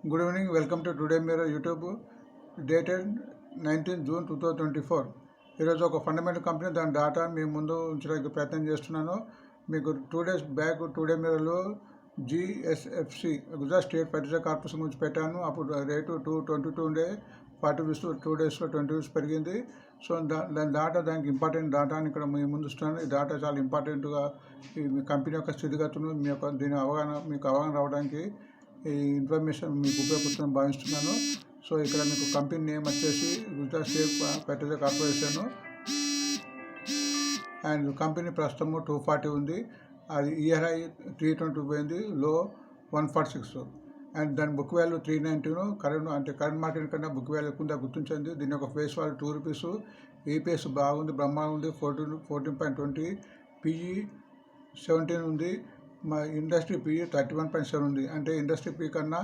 Good evening, welcome to Today Mirror YouTube, dated 19 June 2024. ఈరోజు ఒక fundamental company దాని data మీ ముందు ఉంచడానికి ప్రయత్నం చేస్తున్నాను. మీకు 2 days బ్యాక్ టుడే మిర్రర్లో GSFC Gujarat state fertiliser corporation గురించి పెట్టాను. అప్పుడు రేటు 222 ఉండే, 40 రూపీస్ 2 daysలో 20 రూపీస్ పెరిగింది. సో దాని డాటా, దానికి ఇంపార్టెంట్ డాటాని ఇక్కడ మీ ముందు ఇస్తున్నాను. ఈ డాటా చాలా ఇంపార్టెంట్గా మీ కంపెనీ యొక్క స్థితిగతులు మీ యొక్క దీని మీకు అవగాహన రావడానికి ఈ ఇన్ఫర్మేషన్ మీకు ఉపయోగపడుతుందని భావిస్తున్నాను. సో ఇక్కడ మీకు కంపెనీ నేమ్ వచ్చేసి Gujarat state fertiliser corporation and company ప్రస్తుతము 240 ఉంది. అది ఇయర్ హై 320 పోయింది, లో 146 అండ్ దాని బుక్ వాల్యూ 319. కరెంట్ మార్కెట్ కన్నా బుక్ వాల్యూ ఎక్కువ గుర్తించండి. దీని యొక్క ఫేస్ వాల్యూ 2 రూపీస్. ఈపీఎస్ బాగుంది, బ్రహ్మాండం ఉంది, 14.20. పిఈ 17 ఉంది. మా ఇండస్ట్రీ పీ 31.7 ఉంది. అంటే ఇండస్ట్రీ పీ కన్నా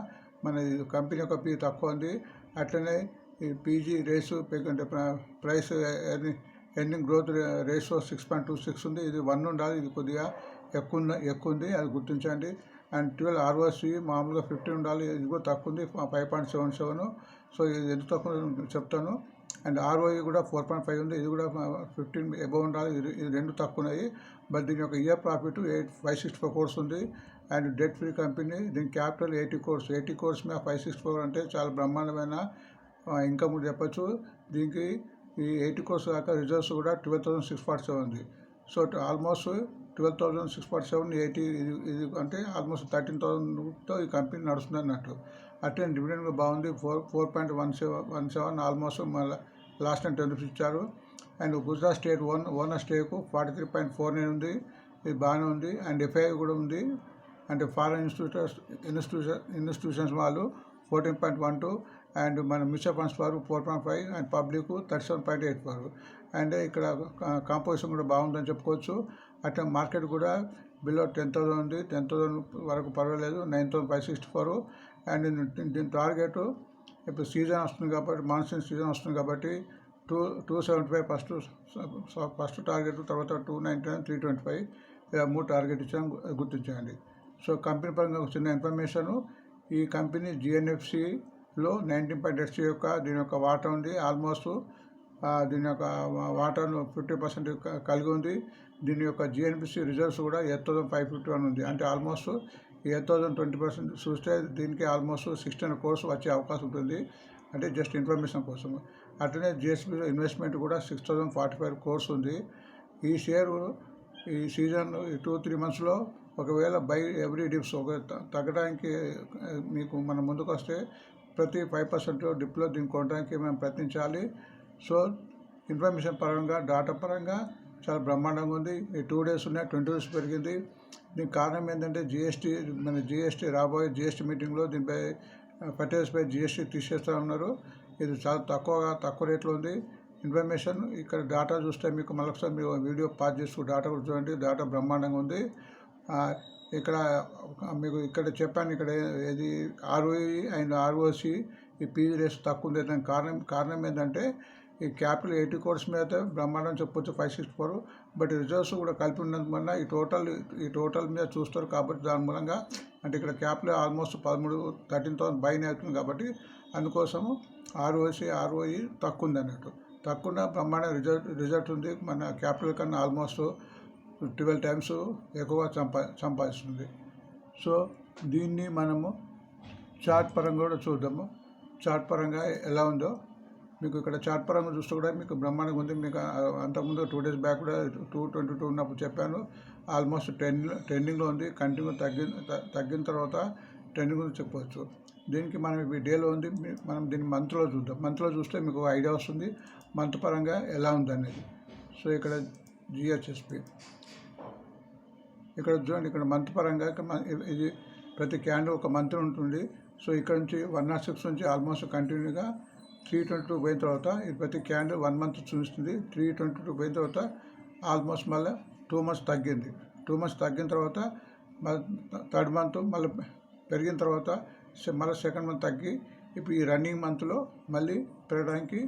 మన కంపెనీ యొక్క పీ తక్కువ ఉంది. అట్లనే ఈ పీజీ రేషియో అంటే ప్రైస్ ఎర్నింగ్ గ్రోత్ రేషియో 6.26 ఉంది. ఇది 1 ఉండాలి, ఇది కొద్దిగా ఎక్కువ ఉంది, అది గుర్తించండి. అండ్ 12 ROC మామూలుగా 15 ఉండాలి, ఇది కూడా తక్కువ ఉంది, 5.77. సో ఇది ఎంత తక్కువ చెప్తాను. అండ్ ROE కూడా 4.5 ఉంది, ఇది కూడా 15 అబవ్ ఉండాలి, ఇది రెండు తక్కువ ఉన్నాయి. బట్ దీని యొక్క ఇయర్ ప్రాఫిట్ 564 crores ఉంది. And debt free company. దీని క్యాపిటల్ 80 crores. 80 crores మీద 564 అంటే చాలా బ్రహ్మాండమైన ఇన్కమ్ చెప్పచ్చు. దీనికి ఈ 80 crores దాకా రిజర్వ్స్ కూడా 12,647 ఉంది. సో ఆల్మోస్ట్ 12,647 80 ఇది అంటే ఆల్మోస్ట్ 13,000తో ఈ కంపెనీ నడుస్తుంది అన్నట్టు. అట్లే డివిడెండ్ కూడా బాగుంది, 4.17 ఆల్మోస్ట్ మళ్ళీ లాస్ట్ టైం 10 రూపీస్ ఇచ్చారు. And Gujarat state owner stake 43.49 ఉంది, ఇది బాగానే ఉంది. అండ్ ఎఫ్ఐ కూడా ఉంది. అంటే ఫారెన్ ఇన్స్టిట్యూషన్స్ వాళ్ళు 14.12 అండ్ మన మ్యూచువల్ ఫండ్స్ వారు 4.5 అండ్ పబ్లిక్ 37.84. అండ్ ఇక్కడ కాంపోజిషన్ కూడా బాగుందని చెప్పుకోవచ్చు. అట్లా మార్కెట్ కూడా బిలో 10,000 ఉంది, 10,000 వరకు పర్వాలేదు, 9,564. అండ్ దీని టార్గెట్ ఇప్పుడు సీజన్ వస్తుంది కాబట్టి, మాన్సూన్ సీజన్ వస్తుంది కాబట్టి 275 ఫస్ట్ టార్గెట్, తర్వాత 299, 325 ఇలా 3 టార్గెట్ ఇచ్చాను, గుర్తించండి. సో కంపెనీ పరంగా ఒక చిన్న ఇన్ఫర్మేషను. ఈ కంపెనీ GNFCలో 19.8 యొక్క దీని యొక్క వాటా ఉంది. ఆల్మోస్ట్ దీని యొక్క వాటాను 50% కలిగి ఉంది. దీని యొక్క GNFC రిజర్వ్స్ కూడా 8,551 ఉంది. అంటే ఆల్మోస్ట్ 8,020% చూస్తే దీనికి ఆల్మోస్ట్ 16 crores వచ్చే అవకాశం ఉంటుంది. అంటే జస్ట్ ఇన్ఫర్మేషన్ కోసం. అట్లనే GSBలో ఇన్వెస్ట్మెంట్ కూడా 6,045 crores ఉంది. ఈ షేరు ఈ సీజన్ 2-3 మంత్స్లో ఒకవేళ బై ఎవ్రీ డిప్స్ తగ్గడానికి మీకు మనం ముందుకు వస్తే ప్రతి 5% డిప్లో దీన్ని కొనడానికి మేము ప్రయత్నించాలి. సో ఇన్ఫర్మేషన్ పరంగా, డాటా పరంగా చాలా బ్రహ్మాండంగా ఉంది. ఈ 2 days ఉన్నాయి, 20 రూపీస్ పెరిగింది. దీనికి కారణం ఏంటంటే GST రాబోయే GST మీటింగ్లో దీనిపై ఫర్టిలైజర్స్పై GST తీసేస్తూ ఉన్నారు. ఇది చాలా తక్కువ రేట్లో ఉంది. ఇన్ఫర్మేషన్ ఇక్కడ డాటా చూస్తే మీకు మరొకసారి మీరు వీడియో పాజ్ చేస్తూ డాటా కూడా చూడండి. డాటా బ్రహ్మాండంగా ఉంది. ఇక్కడ మీకు ఇక్కడ చెప్పాను, ఇక్కడ ఇది ROE అండ్ ROC ఈ పీజీ రేస్ తక్కువ ఉంది. దానికి కారణం ఏంటంటే ఈ క్యాపిటల్ 80 crores మీద బ్రహ్మాండం చెప్పొచ్చు, 564. బట్ రిజర్వ్స్ కూడా కలిపి ఉన్నందువల్ల ఈ టోటల్ మీద చూస్తారు కాబట్టి దాని మూలంగా అంటే ఇక్కడ క్యాపిటల్ ఆల్మోస్ట్ 13,000 బైన్ అవుతుంది కాబట్టి అందుకోసము ROC ROE తక్కువ ఉంది అన్నట్టు. తక్కువ బ్రహ్మాండ రిజల్ట్ ఉంది. మన క్యాపిటల్ కన్నా ఆల్మోస్ట్ 12 times ఎక్కువ సంపాదిస్తుంది. సో దీన్ని మనము చార్ట్ పరంగా కూడా చూద్దాము. చార్ట్ పరంగా ఎలా ఉందో మీకు ఇక్కడ చార్ట్ పరంగా చూస్తే కూడా మీకు బ్రహ్మాండంగా ఉంది. మీకు అంతకుముందు 2 days బ్యాక్ కూడా 222 ఉన్నప్పుడు చెప్పాను. ఆల్మోస్ట్ ట్రెండింగ్లో ఉంది. కంటిన్యూ తగ్గిన తర్వాత ట్రెండింగ్ గురించి చెప్పవచ్చు. దీనికి మనం ఈ డేలో ఉంది, మనం దీన్ని మంత్లో చూద్దాం. మంత్లో చూస్తే మీకు ఐడియా వస్తుంది మంత్ పరంగా ఎలా ఉంది అనేది. సో ఇక్కడ GHSP ఇక్కడ చూడండి. ఇక్కడ మంత్ పరంగా ఇది ప్రతి క్యాండిల్ ఒక మంత్ ఉంటుంది. సో ఇక్కడ నుంచి 106 నుంచి ఆల్మోస్ట్ కంటిన్యూగా 322 పోయిన తర్వాత ఇది ప్రతి క్యాండిల్ 1 month చూస్తుంది. 322 పోయిన తర్వాత ఆల్మోస్ట్ మళ్ళీ 2 months తగ్గింది. 2 months తగ్గిన తర్వాత థర్డ్ మంత్ మళ్ళీ పెరిగిన తర్వాత మళ్ళీ సెకండ్ మంత్ తగ్గి ఇప్పుడు ఈ రన్నింగ్ మంత్లో మళ్ళీ పెరగడానికి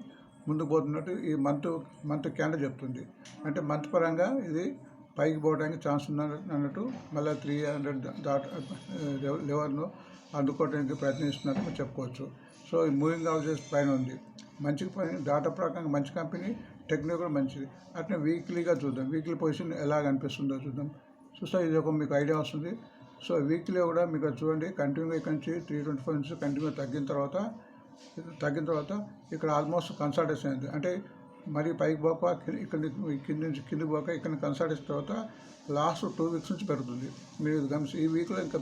ముందుకు పోతున్నట్టు ఈ మంత్ క్యాండిల్ చెప్తుంది. అంటే మంత్ పరంగా ఇది పైకి పోవడానికి ఛాన్స్ ఉంది అన్నట్టు. మళ్ళీ 300 లెవెల్ను అందుకోవడానికి ప్రయత్నిస్తున్నట్టు చెప్పుకోవచ్చు. సో ఈ మూవింగ్ హౌసెస్ పైన ఉంది, మంచి పని డాటా ప్రకారంగా మంచి కంపెనీ, టెక్నిక్ కూడా మంచిది. అట్లా వీక్లీగా చూద్దాం, వీక్లీ పొజిషన్ ఎలా కనిపిస్తుందో చూద్దాం. చూస్తే ఇది ఒక మీకు ఐడియా వస్తుంది. సో వీక్లీ కూడా మీకు చూడండి, కంటిన్యూగా ఇక్కడ నుంచి 325 నుంచి కంటిన్యూ తగ్గిన తర్వాత ఇక్కడ ఆల్మోస్ట్ కన్సల్టేషన్ అయింది. అంటే మరి పైకి పోక ఇక్కడ కింద నుంచి కిందికి పోక ఇక్కడ కన్సల్టేషన్ తర్వాత లాస్ట్ 2 వీక్స్ నుంచి పెరుగుతుంది. మీరు గమనించి ఈ వీక్లో ఇంకా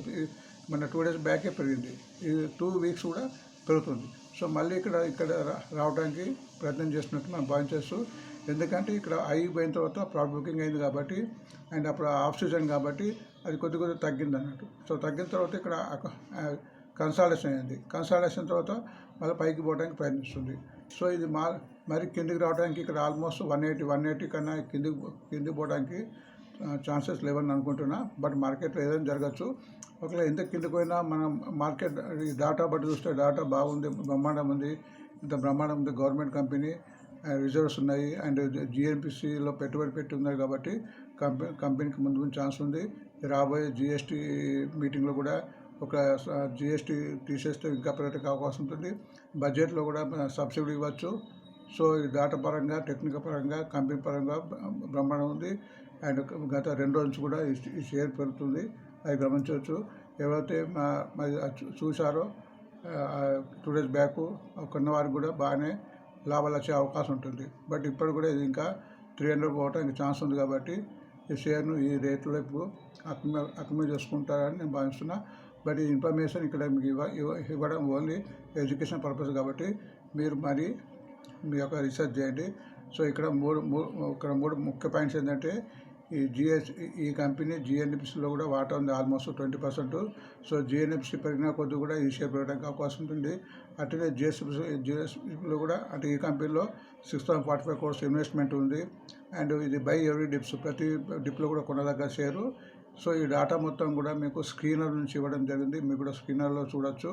మన 2 డేస్ బ్యాకే పెరిగింది, ఈ 2 వీక్స్ కూడా పెరుగుతుంది. సో మళ్ళీ ఇక్కడ రావడానికి ప్రయత్నం చేస్తున్నట్టు మనం భావించవచ్చు. ఎందుకంటే ఇక్కడ పోయిన తర్వాత ప్రాఫిట్ బుకింగ్ అయింది కాబట్టి, అండ్ అప్పుడు ఆఫ్ సీజన్ కాబట్టి అది కొద్ది తగ్గింది అన్నట్టు. సో తగ్గిన తర్వాత ఇక్కడ కన్సల్టేషన్ అయింది, కన్సల్టేషన్ తర్వాత మళ్ళీ పైకి పోవడానికి ప్రయత్నిస్తుంది. సో ఇది మరి కిందికి రావడానికి ఇక్కడ ఆల్మోస్ట్ 180 కన్నా కిందికి పోవడానికి ఛాన్సెస్ లేవని అనుకుంటున్నా. బట్ మార్కెట్లో ఏదైనా జరగచ్చు. ఒకవేళ ఎంత కిందకి పోయినా మనం మార్కెట్ ఈ డాటా బట్టి చూస్తే డాటా బాగుంది, బ్రహ్మాండం ఉంది, ఇంత బ్రహ్మాండం ఉంది. గవర్నమెంట్ కంపెనీ, రిజర్వ్స్ ఉన్నాయి, అండ్ జిఎన్పిసిలో పెట్టుబడి పెట్టి ఉన్నారు కాబట్టి కంపెనీకి ముందు ఛాన్స్ ఉంది. రాబోయే జిఎస్టీ మీటింగ్లో కూడా ఒక జిఎస్టీ తీసేస్తే ఇంకా పెరగడానికి అవకాశం ఉంటుంది. బడ్జెట్లో కూడా సబ్సిడీ ఇవ్వచ్చు. సో ఈ డాటా పరంగా, టెక్నికల్ పరంగా, కంపెనీ పరంగా బ్రహ్మాండం ఉంది. అండ్ గత 2 రోజుల నుంచి కూడా ఈ షేర్ పెరుగుతుంది, అది గమనించవచ్చు. ఎవరైతే చూశారో 2 డేస్ బ్యాక్ కొన్న వారికి కూడా బాగానే లాభాలు వచ్చే అవకాశం ఉంటుంది. బట్ ఇప్పుడు కూడా ఇది ఇంకా 300 పోవడానికి ఛాన్స్ ఉంది కాబట్టి ఈ షేర్ను ఈ రేట్లో వైపు అక్యుములేట్ చేసుకుంటారని నేను భావిస్తున్నా. బట్ ఈ ఇన్ఫర్మేషన్ ఇక్కడ మీకు ఇవ్వడం ఓన్లీ ఎడ్యుకేషన్ పర్పస్ కాబట్టి మీరు మరి మీ యొక్క రీసెర్చ్ చేయండి. సో ఇక్కడ మూడు ముఖ్య పాయింట్స్ ఏంటంటే, ఈ కంపెనీ జిఎన్ఎఫ్సిలో కూడా వాటా ఉంది ఆల్మోస్ట్ 20%. సో జిఎన్ఎఫ్సి పెరిగిన కొద్ది కూడా ఈ షేర్ పెరగడానికి అవకాశం ఉంటుంది. అట్లనే జిఎస్ఎఫ్లో కూడా, అంటే ఈ కంపెనీలో 6,045 crores ఇన్వెస్ట్మెంట్ ఉంది. అండ్ ఇది బై ఎవ్రీ డిప్స్, ప్రతి డిప్లో కూడా కొనదగ్గ షేరు. సో ఈ డాటా మొత్తం కూడా మీకు స్క్రీనర్ నుంచి ఇవ్వడం జరిగింది, మీకు కూడా స్క్రీనర్లో చూడొచ్చు.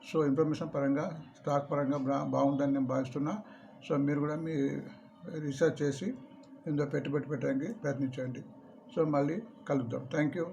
సో ఇన్ఫర్మేషన్ పరంగా, స్టాక్ పరంగా బాగుందని నేను భావిస్తున్నా. సో మీరు కూడా మీ రీసెర్చ్ చేసి ఇందులో పెట్టుబడి పెట్టడానికి ప్రయత్నించండి. సో మళ్ళీ కలుద్దాం. Thank you.